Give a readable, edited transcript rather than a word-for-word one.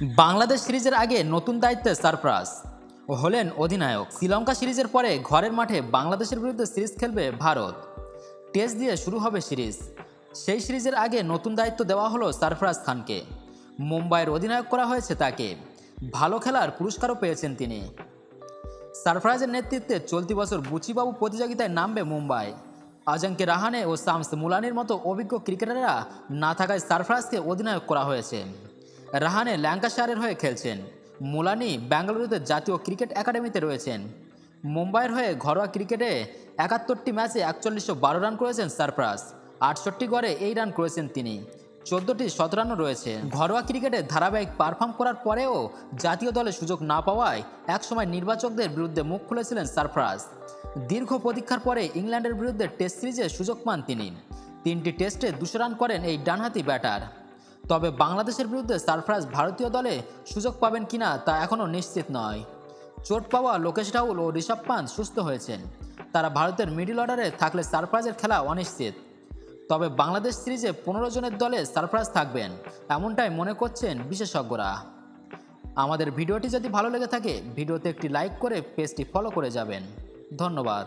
বাংলাদেশ সিরিজের আগে নতুন দায়িত্বে সারফরাজ হলেন অধিনায়ক। শ্রীলঙ্কা সিরিজের পরে ঘরের মাঠে বাংলাদেশের বিরুদ্ধে সিরিজ খেলবে ভারত। টেস্ট দিয়ে শুরু হবে সিরিজ। সেই সিরিজের আগে নতুন দায়িত্ব দেওয়া হলো সারফরাজ খানকে। মুম্বাইয়ের অধিনায়ক করা হয়েছে তাকে। ভালো খেলার পুরস্কারও পেয়েছেন তিনি। সারফরাজের নেতৃত্বে চলতি বছর বুচিবাবু প্রতিযোগিতায় নামবে মুম্বাই। অজিঙ্ক্য রাহানে ও শামস মুলানির মতো অভিজ্ঞ ক্রিকেটাররা না থাকায় সারফরাজকে অধিনায়ক করা হয়েছে। রাহানে ল্যাঙ্কাশায়ারের হয়ে খেলছেন। মুলানি বেঙ্গালুরুতে জাতীয় ক্রিকেট একাডেমিতে রয়েছেন। মুম্বাইয়ের হয়ে ঘরোয়া ক্রিকেটে ৭১টি ম্যাচে ৪১১২ রান করেছেন সারফরাজ। ৬৮ গড়ে এই রান করেছেন তিনি। ১৪টি শতরানও রয়েছে। ঘরোয়া ক্রিকেটে ধারাবাহিক পারফর্ম করার পরেও জাতীয় দলে সুযোগ না পাওয়ায় একসময় নির্বাচকদের বিরুদ্ধে মুখ খুলেছিলেন সারফরাজ। দীর্ঘ প্রতীক্ষার পরে ইংল্যান্ডের বিরুদ্ধে টেস্ট সিরিজে সুযোগ পান তিনি। ৩টি টেস্টে ২০০ রান করেন এই ডানহাতি ব্যাটার। তবে বাংলাদেশের বিরুদ্ধে সারফরাজ ভারতীয় দলে সুযোগ পাবেন কিনা তা এখনও নিশ্চিত নয়। চোট পাওয়া লোকেশ রাহুল ও ঋষভ পান্ত সুস্থ হয়েছেন। তারা ভারতের মিডল অর্ডারে থাকলে সারফরাজের খেলা অনিশ্চিত। তবে বাংলাদেশ সিরিজে ১৫ জনের দলে সারফরাজ থাকবেন এমনটাই মনে করছেন বিশেষজ্ঞরা। আমাদের ভিডিওটি যদি ভালো লেগে থাকে ভিডিওতে একটি লাইক করে পেজটি ফলো করে যাবেন। ধন্যবাদ।